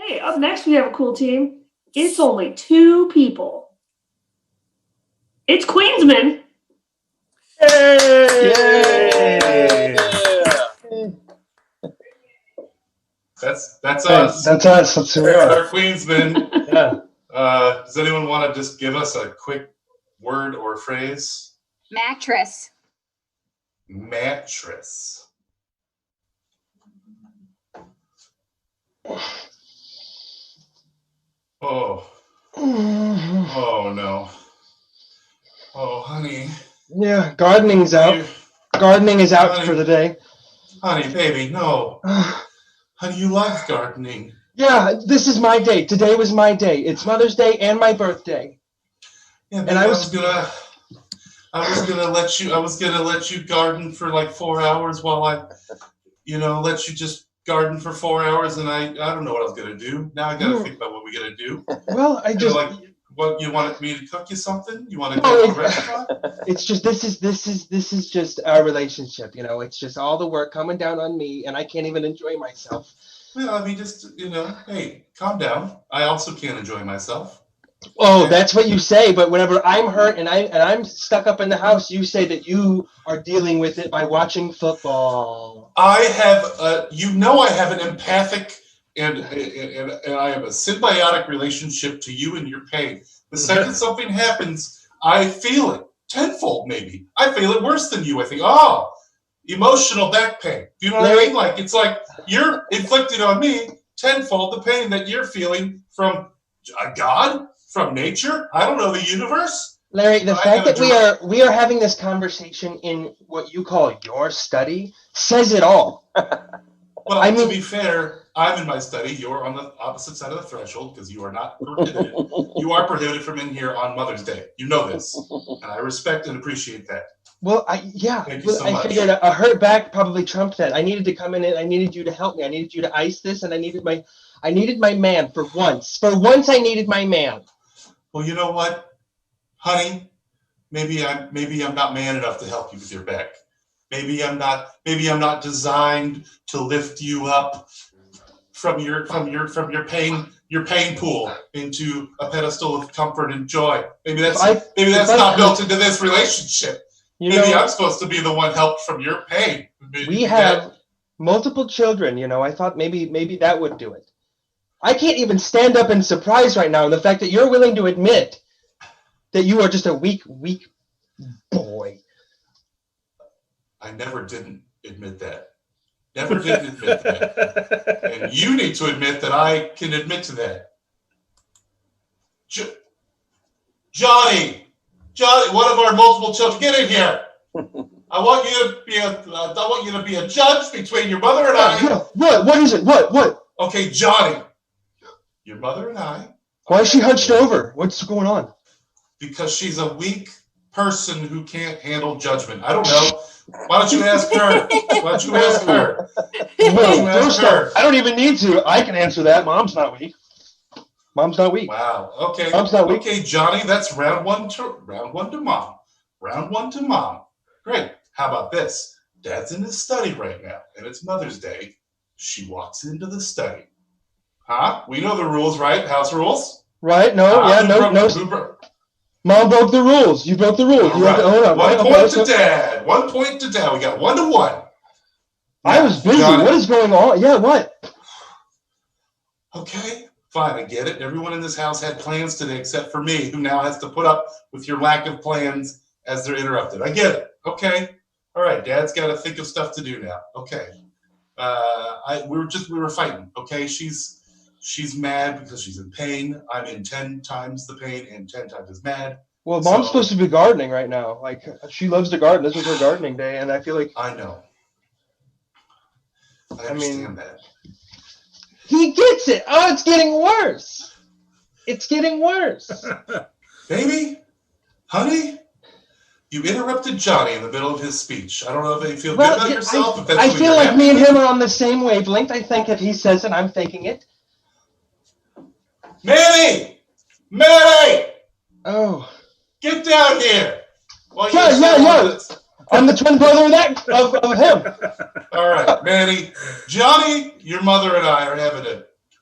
Hey, up next we have a cool team. It's only 2 people. It's Queensmen. Yay! That's Hey, us. that's us. That's who we That's are. our Queensmen. Yeah. Does anyone want to just give us a quick word or phrase? Mattress. Mattress. Oh. Oh no. Oh, honey. Yeah, gardening's out. Gardening is out Honey. for the day. Honey, baby, no. Honey, you love gardening. Yeah, this is my day. Today was my day. It's Mother's Day and my birthday. Yeah, baby, And I was gonna let you garden for like 4 hours while I let you just garden for 4 hours, and I don't know what I was gonna do. Now I gotta think about what we're gonna do. Well, I just What, you wanted me to cook you something? You want to go to a restaurant? It's just this is just our relationship, It's just all the work coming down on me, and I can't even enjoy myself. Well, I mean, just hey, calm down. I also can't enjoy myself. Oh, Okay. that's what you say, but whenever I'm hurt and I'm stuck up in the house, you say that you are dealing with it by watching football. I have I have an empathic and I have a symbiotic relationship to you and your pain. The second something happens, I feel it tenfold. Maybe I feel it worse than you. I think, oh, emotional back pain. Do you know what I mean? Like it's like you're inflicting on me tenfold the pain that you're feeling from God, from nature. I don't know, the universe. Larry, the fact that we are having this conversation in what you call your study says it all. Well, to be fair, I'm in my study. You're on the opposite side of the threshold because you are not prohibited. You are prohibited from in here on Mother's Day. You know this, and I respect and appreciate that. Well, Thank you so I much. figured a hurt back probably trumped that. I needed to come in and I needed you to help me. I needed you to ice this, and I needed my man for once. For once, I needed my man. Well, you know what, honey? Maybe I'm not man enough to help you with your back. Maybe I'm not designed to lift you up from your pain pool into a pedestal of comfort and joy. Maybe that's not built into this relationship. Maybe I'm supposed to be the one helped from your pain. We have multiple children, I thought maybe that would do it. I can't even stand up in surprise right now in the fact that you're willing to admit that you are just a weak boy. I never didn't admit that. Never did admit that. And you need to admit that I can admit to that. Johnny, one of our multiple children, get in here. I want you to be a judge between your mother and I. What is it? What? Okay, Johnny, your mother and I. Why is she hunched over? What's going on? Because she's a weak person who can't handle judgment. I don't know. Why don't you ask her? Well, first off, I don't even need to. I can answer that. Mom's not weak. Wow. Okay. Mom's not weak. Okay, Johnny, that's round one to mom. Round one to mom. Great. How about this? Dad's in his study right now, and it's Mother's Day. She walks into the study. Huh? We know the rules, right? House rules? Right? No. Mom broke the rules. You broke the rules. All right. Hold on. 1 point to Dad. 1 point to Dad. We got 1-1. I was busy. Johnny. What is going on? Yeah, what? Okay, fine. I get it. Everyone in this house had plans today except for me, who now has to put up with your lack of plans as they're interrupted. I get it. Okay. All right. Dad's got to think of stuff to do now. Okay. We were fighting. Okay. She's mad because she's in pain. I'm in 10 times the pain and 10 times as mad. Well, Mom's supposed to be gardening right now. Like, she loves to garden. This is her gardening day, and I feel like... I know. I understand that. He gets it. Oh, it's getting worse. It's getting worse. Baby, honey, you interrupted Johnny in the middle of his speech. I don't know if you feel good about yourself. I feel like me and him are on the same wavelength. I think if he says it, I'm thinking it. Manny! Oh. Get down here! Yeah. I'm the twin brother of him. All right, Manny. Johnny, your mother and I are having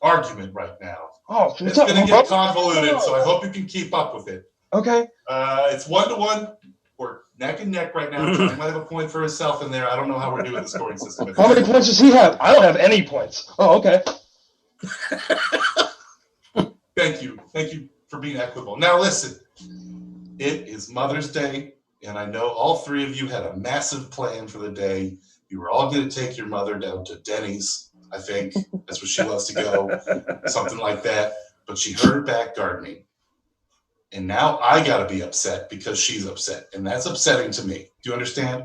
argument right now. Oh, It's going to get convoluted, so I hope you can keep up with it. Okay. It's 1-1. We're neck and neck right now. Johnny might have a point for himself in there. I don't know how we're doing the scoring system. How many points does he have? I don't have any points. Oh, okay. Thank you. Thank you for being equitable. Now, listen. It is Mother's Day, and I know all three of you had a massive plan for the day. You were all going to take your mother down to Denny's, I think. That's where she loves to go. Something like that. But she hurt her back gardening. And now I got to be upset because she's upset. And that's upsetting to me. Do you understand?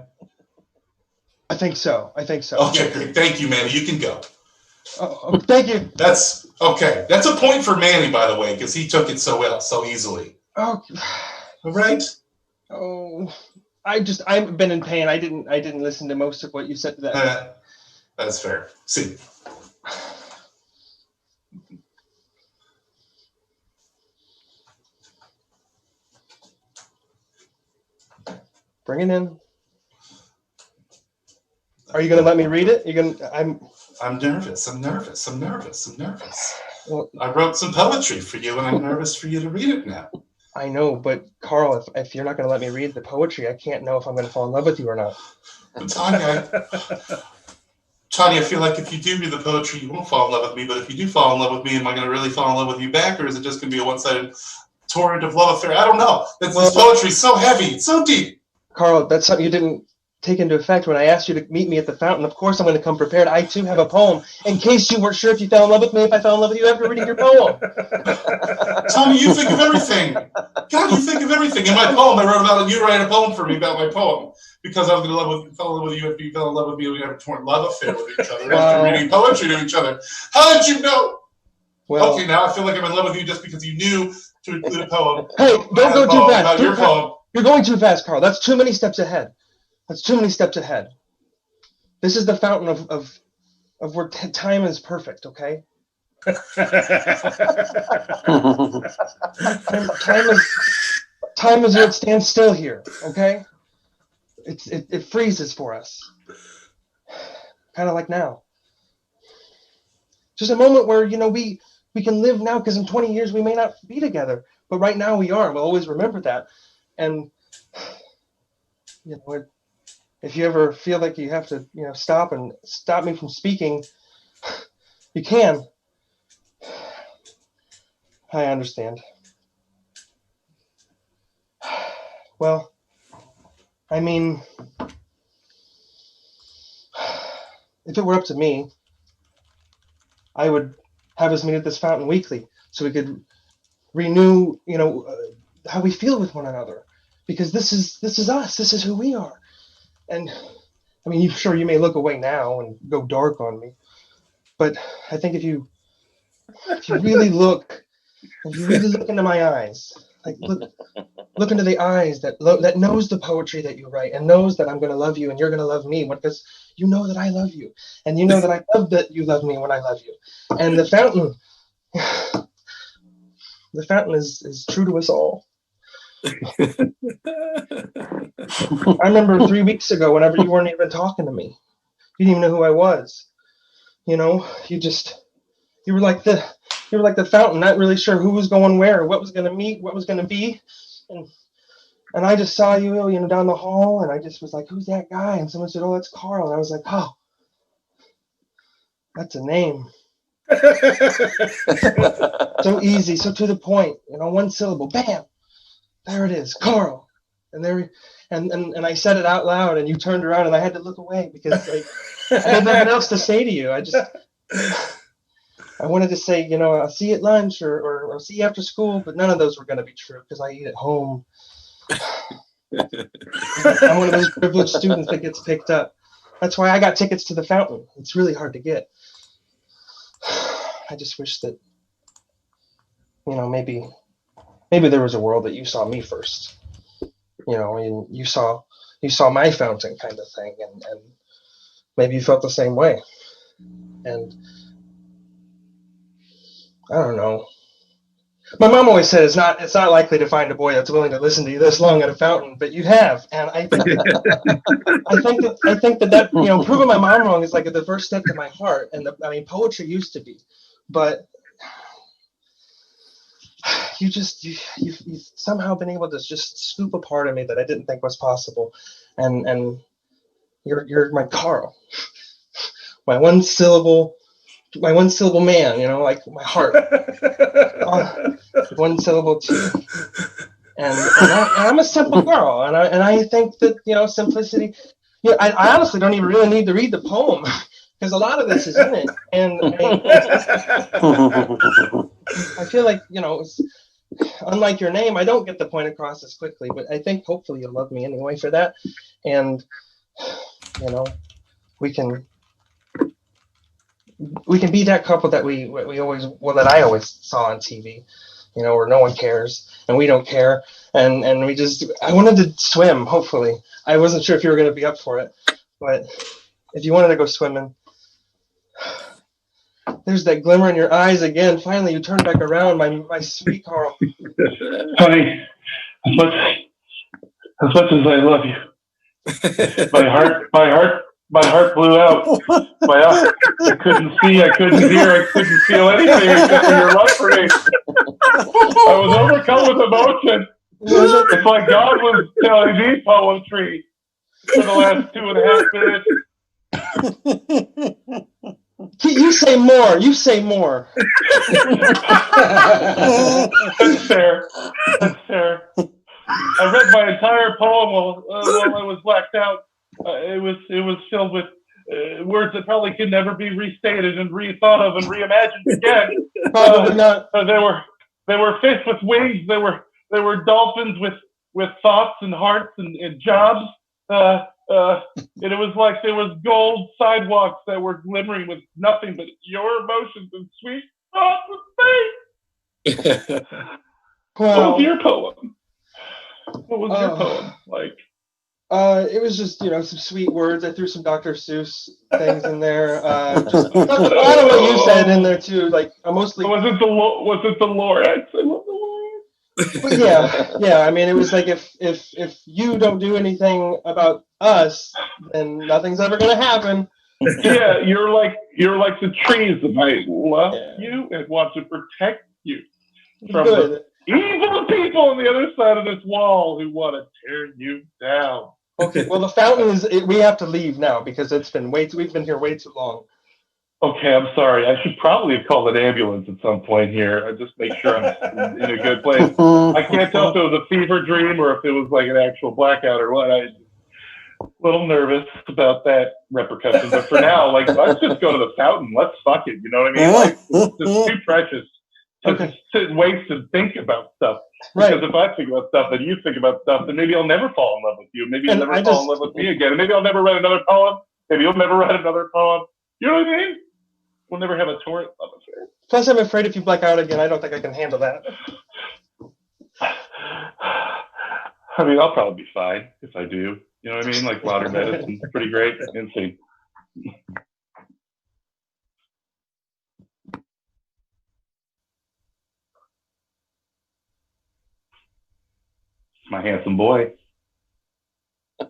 I think so. Okay, great. Thank you, Manny. You can go. Oh, thank you. That's okay. That's a point for Manny, by the way, because he took it so well, so easily. Oh, all right. Oh, I've been in pain. I didn't listen to most of what you said to that. That's fair. See. Bring it in. Are you gonna let me read it? I'm nervous. Well, I wrote some poetry for you, and I'm nervous for you to read it now. I know, but Carl, if you're not gonna let me read the poetry, I can't know if I'm gonna fall in love with you or not. But Tanya, I feel like if you do read the poetry, you won't fall in love with me. But if you do fall in love with me, am I going to really fall in love with you back, or is it just going to be a one-sided torrent of love affair? I don't know. This poetry is so heavy, it's so deep. Carl, that's something you didn't take into effect when I asked you to meet me at the fountain. Of course, I'm going to come prepared. I too have a poem. In case you weren't sure if you fell in love with me, if I fell in love with you after reading your poem. Tanya, you think of everything. God, you think of everything. In my poem, I wrote about it. You write a poem for me about my poem. Because I was fell in love with you after you fell in love with me, we have a torn love affair with each other after reading poetry to each other. How did you know? Well, okay, now I feel like I'm in love with you just because you knew to include a poem. Hey, don't go too fast. About your poem. You're going too fast, Carl. That's too many steps ahead. This is the fountain of where time is perfect, okay? Time is where it stands still here, okay? It freezes for us. Kind of like now. Just a moment where, we can live now, because in 20 years we may not be together. But right now we are. We'll always remember that. And, if you ever feel like you have to, stop me from speaking, you can. I understand. Well, I mean, if it were up to me, I would have us meet at this fountain weekly so we could renew, how we feel with one another. Because this is us. This is who we are. And I mean, you may look away now and go dark on me, but I think if you really look into my eyes, like look into the eyes that knows the poetry that you write and knows that I'm going to love you and you're going to love me, because you know that I love you and you know that I love that you love me when I love you. And the fountain is true to us all. I remember 3 weeks ago, whenever you weren't even talking to me, you didn't even know who I was. You were like the fountain, not really sure who was going where, what was going to meet, what was going to be, and I just saw you, down the hall, and I just was like, "Who's that guy?" And someone said, "Oh, that's Carl," and I was like, "Oh, that's a name." So easy, so to the point, one syllable, bam. There it is, Carl. And I said it out loud, and you turned around, and I had to look away because I had nothing else to say to you. I wanted to say, I'll see you at lunch or I'll see you after school, but none of those were going to be true because I eat at home. I'm one of those privileged students that gets picked up. That's why I got tickets to the fountain. It's really hard to get. I just wish that, maybe there was a world that you saw me first, and you saw my fountain kind of thing, and maybe you felt the same way. And I don't know. My mom always said it's not likely to find a boy that's willing to listen to you this long at a fountain, but you have, and I think that proving my mom wrong is like the first step to my heart. And poetry used to be, but you've somehow been able to just scoop a part of me that I didn't think was possible, and you're my Carl, my one syllable man, like my heart. One syllable too. I'm a simple girl, and I think that simplicity. I honestly don't even really need to read the poem because a lot of this is in it, and I feel like unlike your name, I don't get the point across as quickly, but I think hopefully you'll love me anyway for that, and we can be that couple that that I always saw on TV, where no one cares and we don't care, and I wanted to swim. Hopefully, I wasn't sure if you were going to be up for it, but if you wanted to go swimming, there's that glimmer in your eyes again. Finally, you turned back around, my sweet Carl. Honey, as much as I love you, my heart blew out. I couldn't see, I couldn't hear, I couldn't feel anything except for your love for me. I was overcome with emotion. It's like God was telling me poetry for the last 2.5 minutes. You say more. You say more. That's fair. That's fair. I read my entire poem while I was blacked out. It was filled with words that probably could never be restated and rethought of and reimagined again. Probably not. They were fish with wings. They were dolphins with thoughts and hearts and jobs. And it was like there was gold sidewalks that were glimmering with nothing but your emotions and sweet thoughts of faith. What was your poem? What was your poem like? It was just some sweet words. I threw some Dr. Seuss things in there. Just a lot of what you said in there too. Like I mostly was it the Lorax? I love the Lorax. But yeah. I mean, it was like if you don't do anything about us, then nothing's ever gonna happen. Yeah, you're like the trees that might love you and want to protect you from the evil people on the other side of this wall who want to tear you down. Okay, well the fountain we have to leave now because we've been here way too long. Okay, I'm sorry. I should probably have called an ambulance at some point here. I just make sure I'm in a good place. I can't tell if it was a fever dream or if it was like an actual blackout or what. I'm a little nervous about that repercussion. But for now, let's just go to the fountain. Let's fuck it. You know what I mean? It's just too precious to sit and waste and think about stuff. Right. Because if I think about stuff and you think about stuff, then maybe I'll never fall in love with you. Maybe you'll never fall in love with me again. And maybe I'll never write another poem. Maybe you'll never write another poem. You know what I mean? We'll never have a torrent love affair. Plus, I'm afraid if you black out again, I don't think I can handle that. I mean, I'll probably be fine if I do. You know what I mean? Like modern medicine's pretty great. Insane. My handsome boy.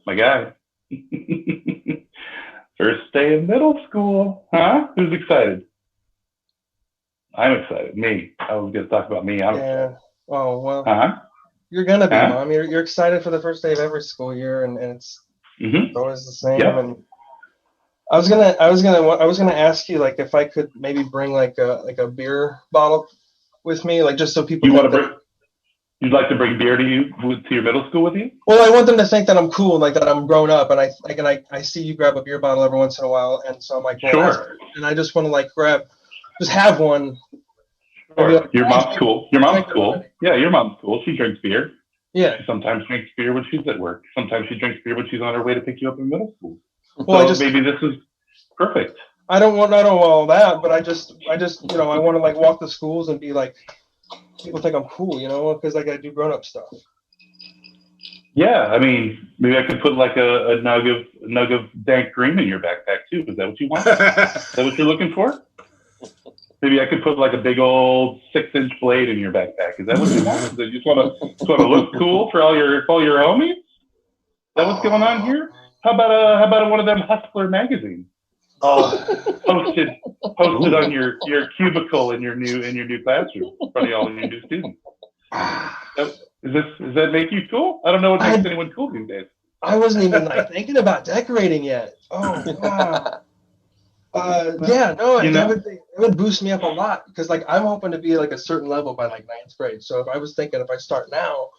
My guy. First day of middle school. Huh? Who's excited? I'm excited. Me. I was going to talk about me. I'm excited. Oh, well. Huh? You're going to be, Mom. You're excited for the first day of every school year, and it's always the same. Yeah. And I was gonna ask you if I could maybe bring like a beer bottle with me, just so people. You'd like to bring beer to your middle school with you? Well, I want them to think that I'm cool, that I'm grown up, and I see you grab a beer bottle every once in a while, and so I'm like, well, sure. And I just want to just have one. Sure. Your mom's cool. Your mom's cool. Yeah, your mom's cool. She drinks beer. Yeah. She sometimes drinks beer when she's at work. Sometimes she drinks beer when she's on her way to pick you up in middle school. Well, so maybe this is perfect. I don't want all that, but I just I want to walk the schools and be people think I'm cool, because I got to do grown-up stuff. Yeah, I mean, maybe I could put a nug of dank green in your backpack too. Is that what you want? Is that what you're looking for? Maybe I could put a big old 6-inch blade in your backpack. Is that what you want? Do you just want to look cool for all your homies? Is that what's going on here? How about one of them Hustler magazines? Posted on your cubicle in your new classroom in front of all your new students. Does that make you cool? I don't know what makes anyone cool these days. I wasn't even like thinking about decorating yet. Oh wow. Yeah, no, it would boost me up a lot because like I'm hoping to be like a certain level by like 9th grade. So if I was thinking if I start now,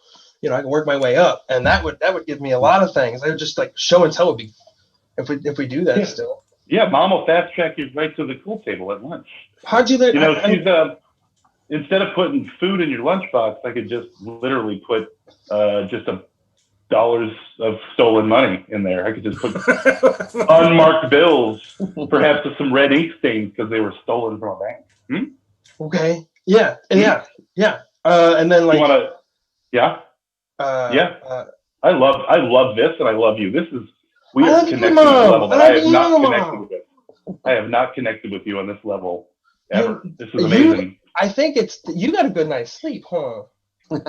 I can work my way up, and that would give me a lot of things. I would just like show and tell would be if we do that still. Yeah, Mom will fast track you right to the cool table at lunch. How'd you learn? She's instead of putting food in your lunchbox, I could just literally put just $1 of stolen money in there. I could just put unmarked bills, perhaps with some red ink stains because they were stolen from a bank. Okay. Yeah. And then like. I love this, and I love you. We are connected on a level that I have not connected with. I have not connected with you on this level ever. This is amazing. I think you got a good night's sleep, huh?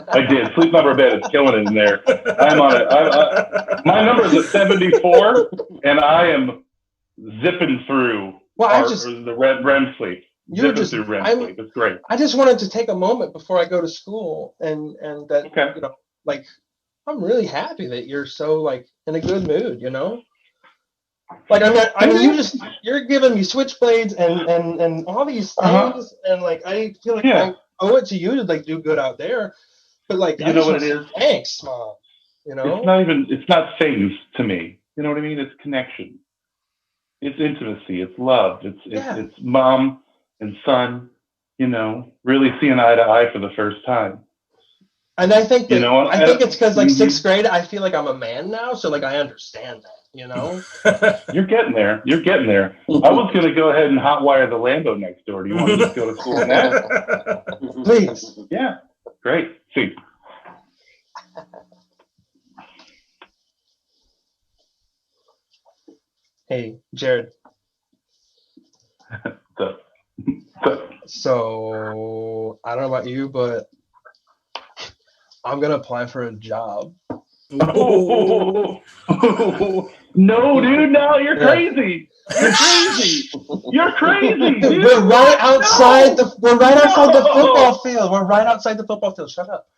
I did. Sleep number bed is killing it in there. I'm on it. My number is at 74, and I am zipping through the REM sleep. Through REM sleep. It's great. I just wanted to take a moment before I go to school, and that like I'm really happy that you're so like in a good mood, Like I mean, you're giving me switchblades and all these things, and like I feel like I owe it to you to like do good out there. But like you know what it is? Thanks, Mom. It's not things to me. You know what I mean? It's connection. It's intimacy. It's love. It's mom and son. Really seeing eye to eye for the first time. And I think that, I think it's because like 6th grade, I feel like I'm a man now, so like I understand that. You're getting there. I was going to go ahead and hotwire the Lambo next door. Do you want to just go to school now? Please. Yeah. Great. See. Hey, Jared. So I don't know about you, but I'm gonna apply for a job. No, dude, no, you're crazy. You're crazy, dude. We're right outside the football field. We're right outside the football field. Shut up.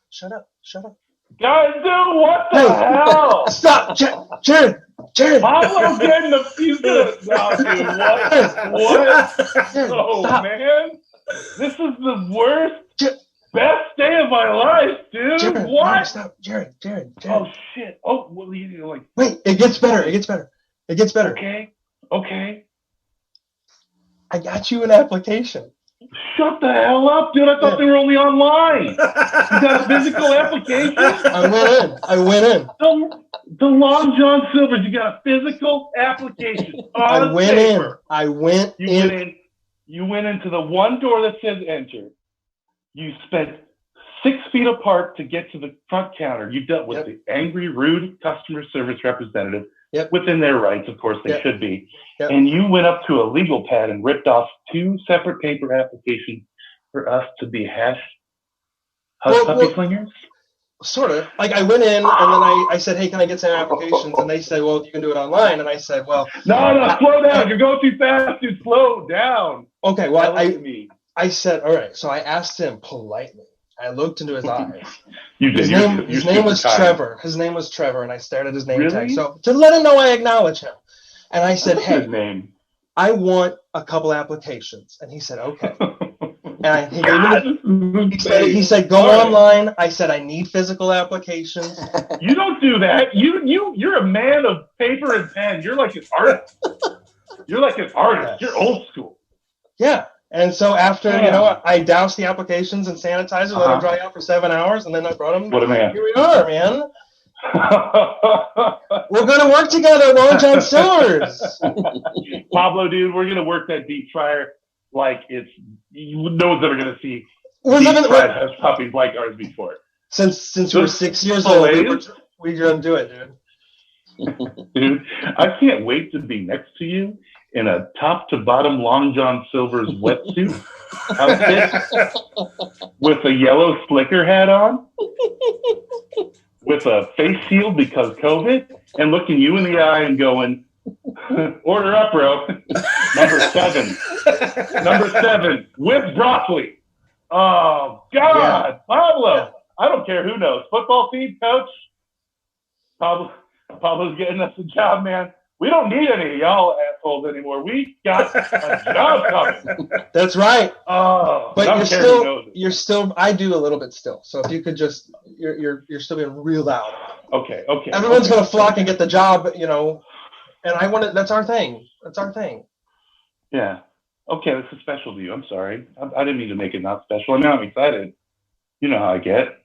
Guys, dude, what the hell? Stop, Jared. Pablo's getting the fuse. No, dude, what? Stop. Man, this is the worst. Best day of my life, dude. Jared, what? No, stop, Jared. Oh shit. Oh, well, you like. Wait, it gets better. Okay. I got you an application. Shut the hell up, dude. I thought they were only online. You got a physical application? I went in. The Long John Silver's, you got a physical application. I went in. You went into the one door that says enter. You spent 6 feet apart to get to the front counter. You dealt with the angry, rude customer service representative within their rights. Of course, they should be. And you went up to a legal pad and ripped off 2 separate paper applications for us to be puppy slingers? Sort of. Like I went in and then I said, hey, can I get some applications? And they said, well, you can do it online. And I said, well. No, slow down. You're going too fast, dude. Slow down. Okay, well, I said, all right. So I asked him politely. I looked into his eyes. You did. His name was Trevor. His name was Trevor, and I stared at his name tag. So to let him know I acknowledge him. And I said, hey, I want a couple applications. And he said, okay. And he said, go online. I said, I need physical applications. You don't do that. You're a man of paper and pen. You're like an artist. You're old school. Yeah. And so after, I doused the applications in sanitizer, let them dry out for 7 hours, and then I brought them. What a man. Here we are, man. We're going to work together, Long John Silver's. Pablo, dude, we're going to work that deep fryer like no one's ever going to see deep fried hush puppies like ours before. Since we were 6 years old, we're going to do it, dude. Dude, I can't wait to be next to you in a top to bottom Long John Silver's wetsuit outfit with a yellow slicker hat on, with a face shield because COVID, and looking you in the eye and going, order up, bro. Number 7, with broccoli. Oh God, Pablo. I don't care who knows. Football team, coach. Pablo's getting us a job, man. We don't need any of y'all assholes anymore. We got a job coming. That's right. Oh, But I don't care who knows it. you're still. I do a little bit still. So if you could just, you're still being real loud. Okay. Everyone's gonna flock and get the job, you know. And I want it. That's our thing. That's our thing. Yeah. Okay, this is special to you. I'm sorry. I didn't mean to make it not special. Now I'm excited. You know how I get.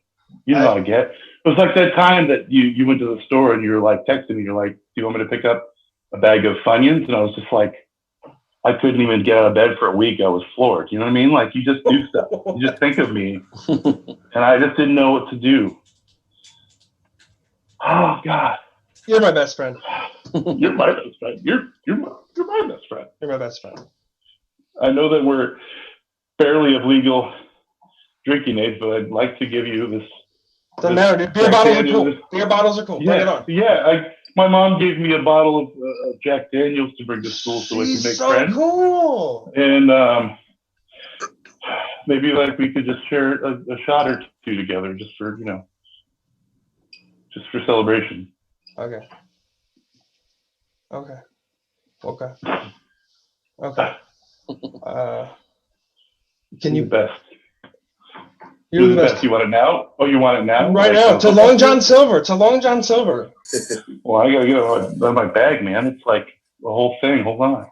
How I get. It was like that time that you went to the store and you were like texting me. You're like, "Do you want me to pick up a bag of Funyuns?" And I was just like, I couldn't even get out of bed for a week. I was floored. You know what I mean? Like, you just do stuff. You just think of me, and I just didn't know what to do. Oh God. You're my best friend. You're my best friend. You're my best friend. You're my best friend. I know that we're barely of legal drinking age, but I'd like to give you this. Doesn't matter, dude. Beer bottles are cool. Beer bottles are cool. Bring it on. Yeah. My mom gave me a bottle of Jack Daniels to bring to school so we could make friends. Cool. And maybe like we could just share a shot or two together, just for just for celebration. Okay. Can you best? You're the best. You want it now? Oh, you want it now? Right now. To Long John Silver. Well, I gotta get it on my bag, man. It's like the whole thing. Hold on.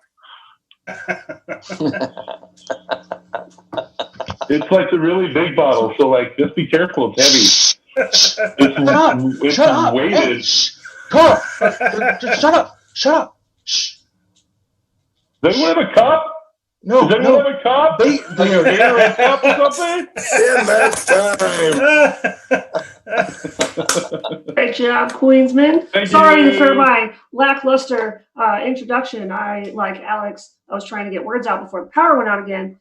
It's like the really big bottle, so like just be careful. It's heavy. It's weighted. Come on. Just shut up. Shh. Does anyone have a cup? No. Does anyone have a cup? They are there a cup or something? Great job, Queensmen. Thank Sorry you. for my lackluster introduction. Like Alex, I was trying to get words out before the power went out again.